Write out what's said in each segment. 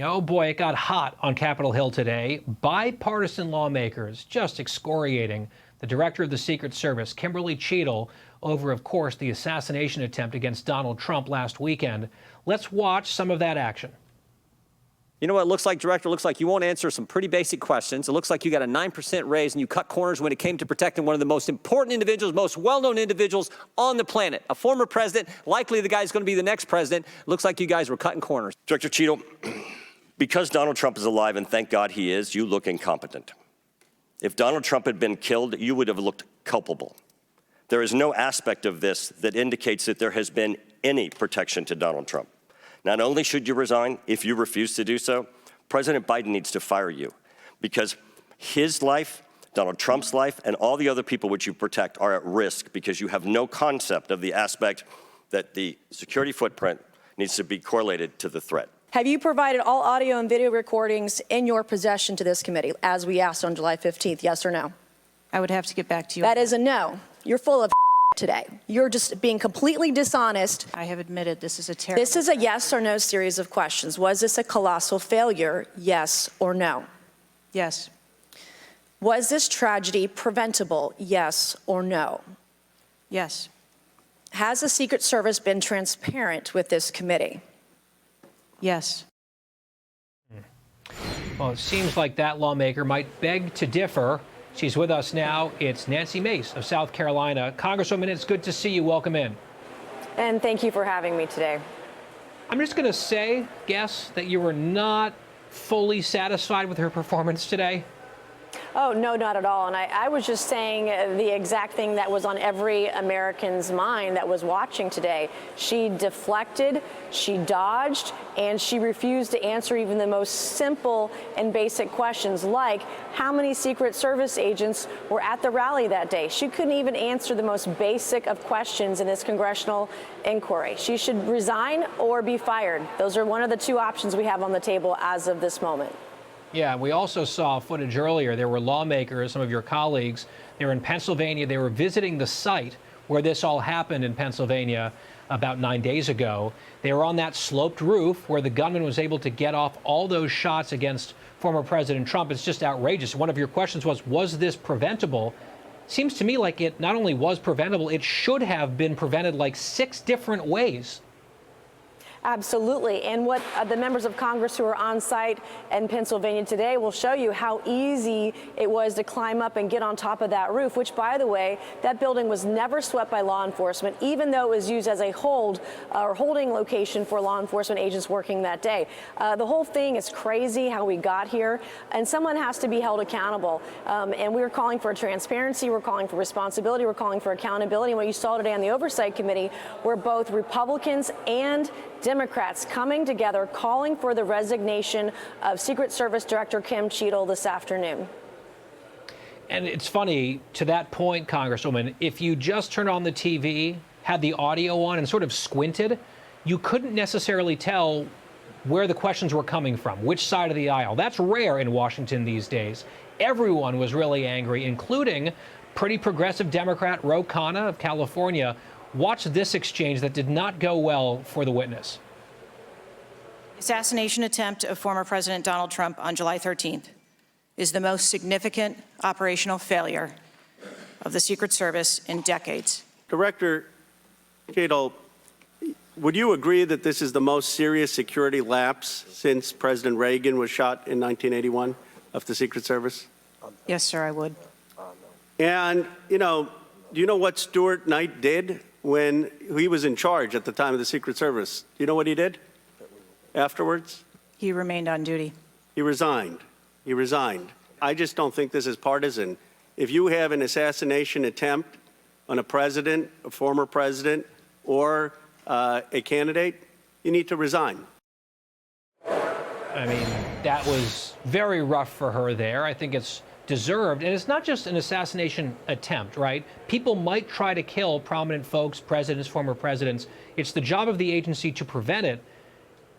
Oh boy, it got hot on Capitol Hill today. Bipartisan lawmakers just excoriating the director of the Secret Service, Kimberly Cheatle, over, of course, the assassination attempt against Donald Trump last weekend. Let's watch some of that action. You know what it looks like, Director? It looks like you won't answer some pretty basic questions. It looks like you got a 9% raise and you cut corners when it came to protecting one of the most important individuals, most well-known individuals on the planet. A former president, likely the guy who's going to be the next president. Looks like you guys were cutting corners. Director Cheatle, because Donald Trump is alive, and thank God he is, you look incompetent. If Donald Trump had been killed, you would have looked culpable. There is no aspect of this that indicates that there has been any protection to Donald Trump. Not only should you resign, if you refuse to do so, President Biden needs to fire you because his life, Donald Trump's life, and all the other people which you protect are at risk because you have no concept of the aspect that the security footprint needs to be correlated to the threat. Have you provided all audio and video recordings in your possession to this committee, as we asked on July 15th, yes or no? I would have to get back to you. That is a no. You're full of today. You're just being completely dishonest. I have admitted this is a terrible. This is a yes or no series of questions. Was this a colossal failure, yes or no? Yes. Was this tragedy preventable, yes or no? Yes. Has the Secret Service been transparent with this committee? Yes. Well, it seems like that lawmaker might beg to differ. She's with us now. It's Nancy Mace of South Carolina. Congresswoman, it's good to see you. Welcome in. And thank you for having me today. I'm just going to guess that you were not fully satisfied with her performance today. Oh, no, not at all. And I was just saying the exact thing that was on every American's mind that was watching today. She deflected, she dodged, and she refused to answer even the most simple and basic questions like how many Secret Service agents were at the rally that day. She couldn't even answer the most basic of questions in this congressional inquiry. She should resign or be fired. Those are one of the two options we have on the table as of this moment. Yeah, we also saw footage earlier. There were lawmakers, some of your colleagues. They were in Pennsylvania. They were visiting the site where this all happened in Pennsylvania about 9 days ago. They were on that sloped roof where the gunman was able to get off all those shots against former President Trump. It's just outrageous. One of your questions was this preventable? Seems to me like it not only was preventable, it should have been prevented like 6 different ways. Absolutely. And what the members of Congress who are on site in Pennsylvania today will show you how easy it was to climb up and get on top of that roof, which, by the way, that building was never swept by law enforcement, even though it was used as a holding location for law enforcement agents working that day. The whole thing is crazy how we got here, and someone has to be held accountable. And we're calling for transparency. We're calling for responsibility. We're calling for accountability. And what you saw today on the Oversight Committee were both Republicans and Democrats coming together, calling for the resignation of Secret Service Director Kim Cheatle this afternoon. And it's funny, to that point, Congresswoman, if you just turned on the TV, had the audio on, and sort of squinted, you couldn't necessarily tell where the questions were coming from, which side of the aisle. That's rare in Washington these days. Everyone was really angry, including pretty progressive Democrat Ro Khanna of California. Watch this exchange that did not go well for the witness. Assassination attempt of former President Donald Trump on July 13th is the most significant operational failure of the Secret Service in decades. Director Cheatle, would you agree that this is the most serious security lapse since President Reagan was shot in 1981 of the Secret Service? Yes, sir, I would. And, do you know what Stuart Knight did when he was in charge at the time of the Secret Service? Do you know what he did afterwards? He remained on duty. He resigned. He resigned. I just don't think this is partisan. If you have an assassination attempt on a president, a former president, or a candidate, you need to resign. I mean, that was very rough for her there. I think it's deserved. And it's not just an assassination attempt, right? People might try to kill prominent folks, presidents, former presidents. It's the job of the agency to prevent it.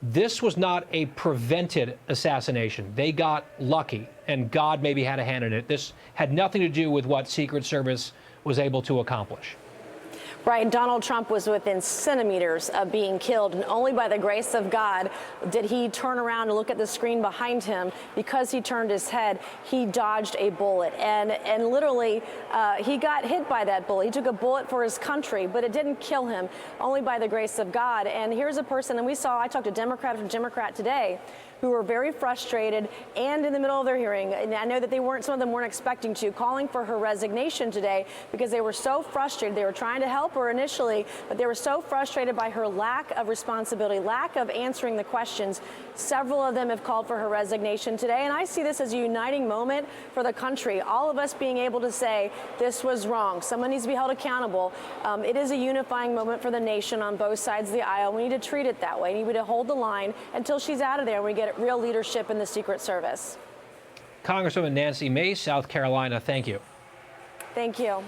This was not a prevented assassination. They got lucky, and God maybe had a hand in it. This had nothing to do with what Secret Service was able to accomplish. Right, Donald Trump was within centimeters of being killed, and only by the grace of God did he turn around and look at the screen behind him. Because he turned his head, he dodged a bullet, and literally he got hit by that bullet. He took a bullet for his country, but it didn't kill him, only by the grace of God. And here's a person, and I talked to Democrat after Democrat today, who were very frustrated and in the middle of their hearing, and I know that some of them weren't expecting to, calling for her resignation today because they were so frustrated. They were trying to help her initially, but they were so frustrated by her lack of responsibility, lack of answering the questions. Several of them have called for her resignation today, and I see this as a uniting moment for the country. All of us being able to say this was wrong. Someone needs to be held accountable. It is a unifying moment for the nation on both sides of the aisle. We need to treat it that way. We need to hold the line until she's out of there and we get real leadership in the Secret Service. Congresswoman Nancy Mace, South Carolina, thank you. Thank you.